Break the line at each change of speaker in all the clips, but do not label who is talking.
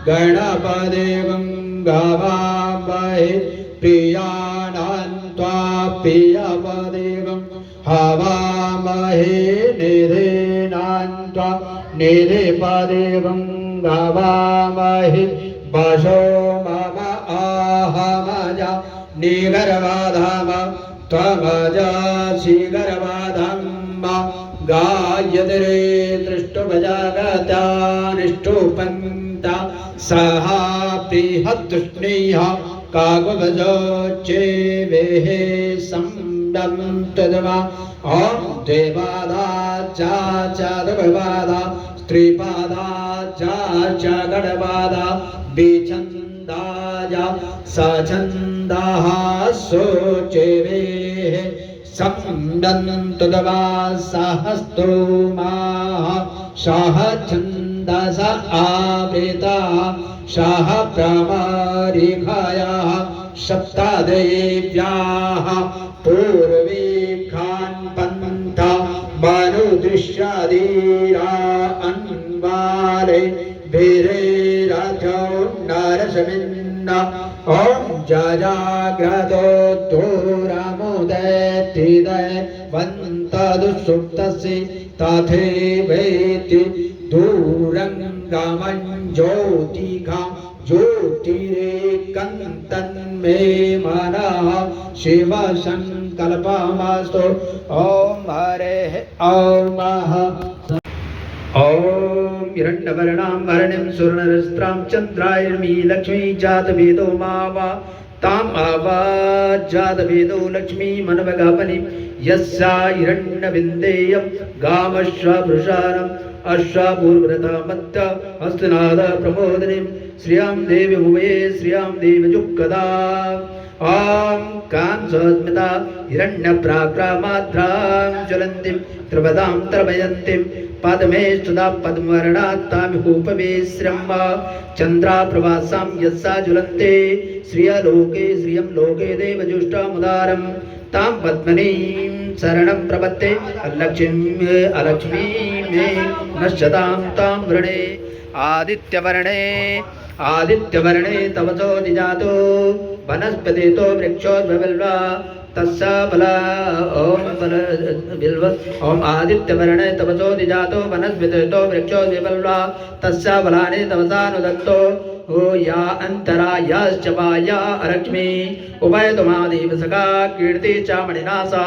गणपदेवं गवामहे प्रियाणान्त्वा प्रियपदेवं हवामहे निधीनान्त्वा निधिपदेवं गवामहे वशो मम आहमजा निगर्वाधाम त्वमजासि गर्वाधाम गायत्रे दृष्टुभजागतानिष्टुपन्ता सहा प्रिहतुष्णीः कागुभजोच्चेवेः संडं तद्वा ॐ द्विपादा च द्विपादा त्रिपादा च गणपादा विछन्दाय सछन्दाः शोचेवेः संडन्तु तद्वा सहस्तोमाः सह छन्दस आवृताः सह प्रमारिखायाः सप्तदेव्याः पूर्वीखान् पन्था मनुदृश्यधीरा अन्वारे वीरेरथो नरसमिन्न ॐ जजाग्रतो धूरमुदयतिदयवन्तदुसुप्तसि तथैवेति दूरङ्गमं ज्योतिघा ज्योतिरेकन्तन्मे मनः शिवसङ्कल्पमस्तु ॐ हरेः ॐ ॐ हिरण्यवर्णां हरणिं सुवर्णरस्त्रां चन्द्रायणी लक्ष्मी जातवेदो मावा ताम् आवाजातवेदो लक्ष्मी मनवगापनि यस्या हिरण्यविन्देयं गामश्वभृशानम् अश्वापूर्वरथमत्त हस्तनाद प्रमोदिनीं श्रियां देवी भुवये श्रियां देवी जुक्कदा ॐ कांसस्मिता हिरण्यप्राक्रामाद्रां ज्वलन्तीं त्रिपदां त्रभयन्तीं पद्मे स्तुता पद्मवर्णात्तामिहूपवेश्रम्भ चन्द्राप्रभासां यस्सा ज्वलन्ते श्रियलोके श्रियं लोके देवजुष्टमुदारं तां पद्मनीं शरणं प्रपत्ते अलक्ष्मी मे नश्यतां तां वृणे आदित्यवर्णे तवसो निजातो वनस्पतितो वृक्षोद्भवल्वा तस्सा बला ॐ आदित्यवर्णे तवसो निजातो वनस्पतितो वृक्षोद्भवल्वा तस्सा बलानि तवसानुदत्तो ओ या अंतरा याश्च वाया अलक्ष्मी उभयतुमादेव सखा कीर्ति चामणिनासा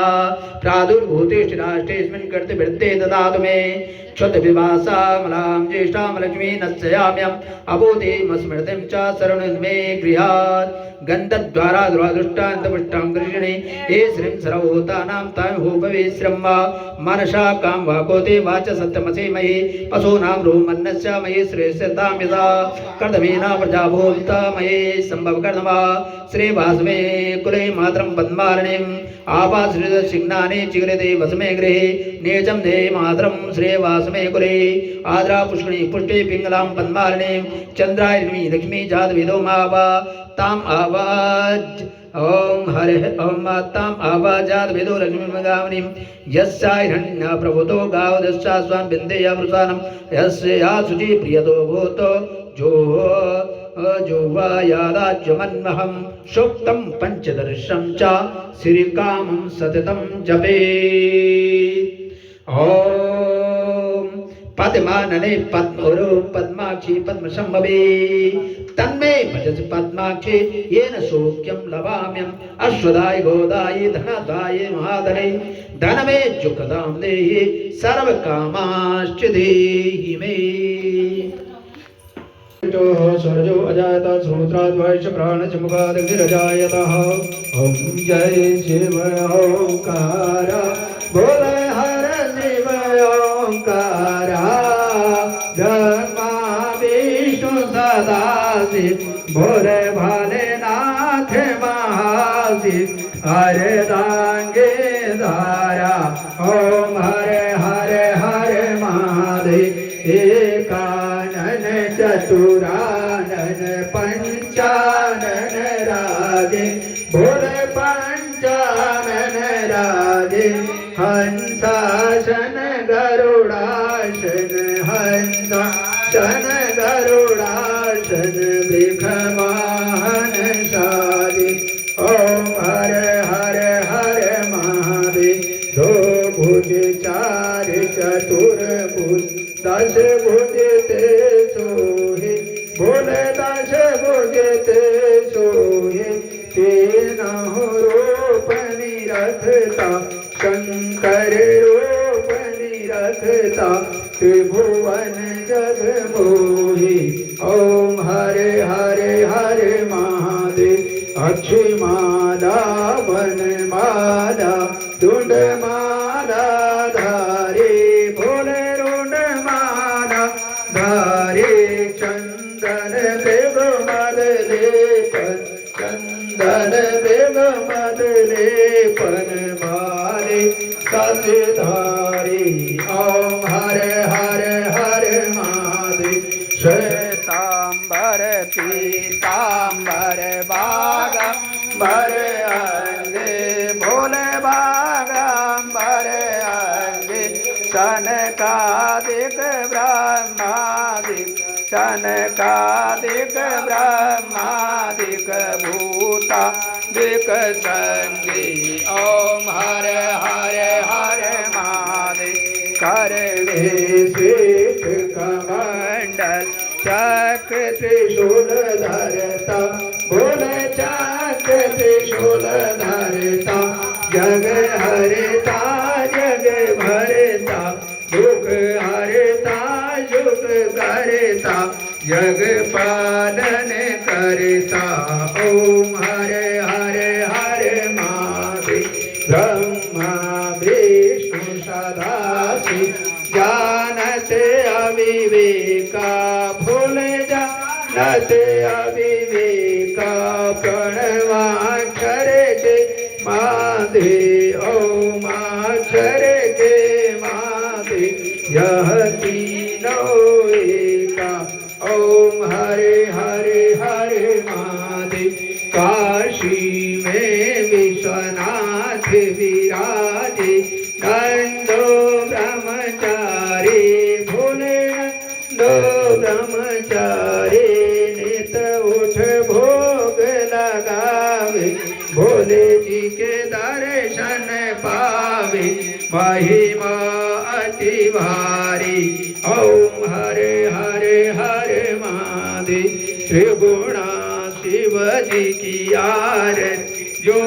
प्रादुर्भूतिष्ठिराष्टेऽस्मिन् कर्तृवृत्ते ददातु मे क्षुद्विवासा मलां ज्येष्ठां लक्ष्मी नश्याम्यम् अभूतिमस्मृतिं च शरणं मे गृहात् गन्धद्वारा दुरादृष्टान्तपुष्टां कृष्णे हे श्रीं सर्वभूतानां तामिहोपविश्रम्भ मनसा कां वाकोते वाच सत्यमसि मयि पशूनां रोमन्नस्य मयि श्रेष्ठतां यदा कर्दमेन प्रजाभूता मयि सम्भवकर्दमा श्रीवासमे कुले मातरं पद्मारणीम् आपाश्रितसिग्नानि चिग्रते वसमे गृहे नेचं दे मातरं श्रीवासमे कुले आद्रा पुष्कणी पुष्टे पिङ्गलां पद्मारणीं चन्द्रायणी लक्ष्मी जातवेदो मावा ताम् आवाज ॐ हरिः ॐ ताम् आवाजातवेदो लक्ष्मीमगावनीं यस्या हिरण्यप्रभुतो गावदस्या स्वान् बिन्देय वृषानं यस्या शुचि प्रियतो भूतो जोवायादाज्यमन्महं सूक्तं पञ्चदर्शं च श्रीकामं सततं जपेत् ॐ पद्मानने पद्मोरो पद्माक्षी पद्मसम्भवे तन्मे भजसि पद्माक्षी येन सौख्यं लभाम्यम् अश्वदाय गोदाय धनदाय महाधने धनमे जुकदां देहि सर्वकामाश्च देहि मे सर्जो अजायत श्रोत्राद्वैष प्राणच मुखादग्निरजायतः ॐ जय शिव ओंकार बोल हर शिव ओंकार ब्रह्मा विष्णु सदाशिव भोले भालेनाथ महाशिव हरे दांगे धारा ओम हरे हरे हरे महादेव एकानन चतुरानन पंचानन राजे भोले पंचानन राजे हंसासन गरुडासन हंसासन गरुडासन सन वृख वाहन साजे। ओम हर हर हर महादेव। दो भुज चार चतुर्भुज दश भुज ते सोहे। बोले दश भुज ते सोहे। तीनों रूप निरखता शंकर रूप निरखता त्रिभुवन जग मोहि। ओम हरे हरे हरे महादेव। अक्षय माला वन माला दुंड माला धारे। भोले रुंड माला धारे। चंदन देव मदले पर चंदन देव मदले पर माले सतधारी। ओम हरे हरे हरे महादेव। श्वेतांबर पीतांबर बागंबर अंगे। भोले बागंबर अंगे। सनकादिक ब्रह्मादिक सनकादिक ब्रह्मादिक भूतादिक संगी। ओम हरे हरे हरे महादेव। करणे श्वेत कमंडल चक्र त्रिशूल धरता। भोले चक्र त्रिशूल धरता। जग हरता जग भरता। दुख हरता सुख करता। जग पालन करता। ओम हरे हरे हरे महादेव। ब्रह्मा विष्णु सदा शिव जानते अविवेका। भोले जानते अविवेका। प्रणवाक्षर के माधे। ओम अक्षर के माधे। यह तीनों एका। ओम हरे हरे हरे महादेव। काशी में विश्वनाथ विराजे। नंदो ब्रह्मचारी। भोले नंदो ब्रह्मचारी। नित उठ भोग लगावे। भोले जी के दर्शन पावे। महिमा अति भारी। ओम हरे हरे हरे महादेव। त्रिगुणा शिव जी की आरती जो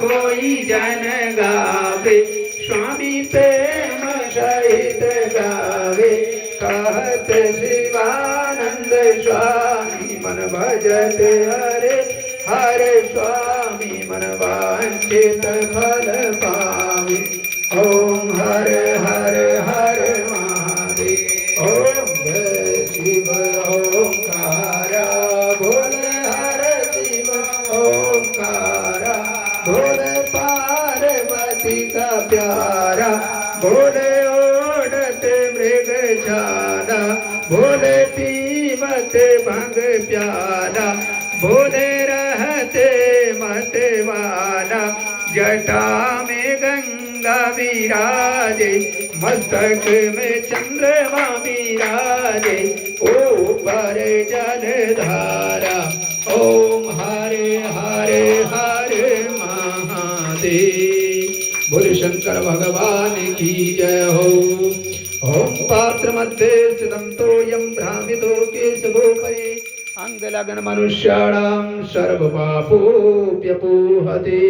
कोई जन गावे। स्वामी प्रेम सहित गावे। कहत शिवानंद स्वामी मन भजत हरे हरे स्वामी मन वांछित फल पावे। ओम हरे हरे हरे महादेव। ओम जय शिव ओंकारा। भोले हरे शिव ओंकारा। भोले पार्वती का प्यारा। भोले ओढ़ते मृग छाला। भोले पीवते भंग प्याला। भोले रहते मत वाला। जटा में गंगा विराजे। मस्तक में चंद्रमा विराजे। ऊपर जलधारा। ओम हरे हरे हरे महादेव। बोले शंकर भगवान की जय हो। ओम पात्र मध्य स्थितं तोयं भ्रामितो केशवोपरि। अंगलग्न मनुष्याणां सर्वपापोऽप्यपोहते।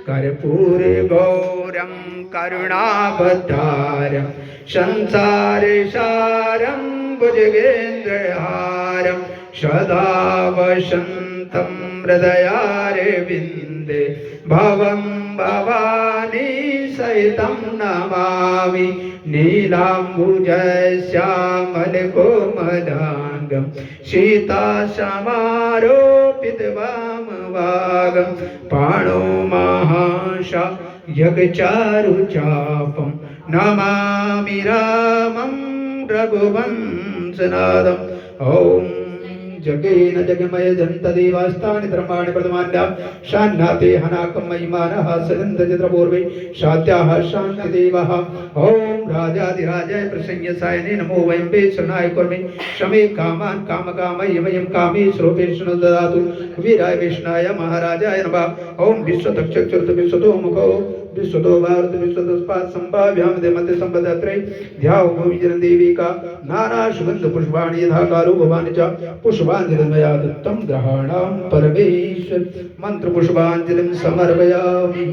कर्पूरे गौरं करुणावतारं संसारसारं भुजगेन्द्रहारं सदा वसन्तं हृदयारविन्दे भवं भवानी सहितं नमामि। नीलाम्बुजश्यामलकोमलाङ्गं सीतासमारोपितवामभागं। पाणो महाशायगचारुचापं नमामि रामं रघुवंशनाथम्। ॐ जगेन जगमय जन्त देवास्तानि धर्माणि प्रथमान्यां शान्नाते हनाकं महिमानः सदन्त चित्रपूर्वे शाद्याः शान्तिदेवः ॐ राजाधिराजाय प्रसन्नसायने नमो वयं वे शरणाय कुर्मे शमे कामान् कामकामय वयं कामेश्वरोपेक्षणो ददातु वीराय विष्णाय महाराजाय नमः ॐ विश्वतक्षचतुर्थ विश्वतो मुखो विश्वतो भारत विश्वतस्पात् संभाव्यां देमते संपदात्रे ध्याओ भूमिजन देविका नाना सुगंध पुष्पाणि यथा कारो भवानि च पुष्पाञ्जलिर्मया दत्तं ग्रहाणां परमेश्वर मंत्र पुष्पाञ्जलिं समर्पयामि।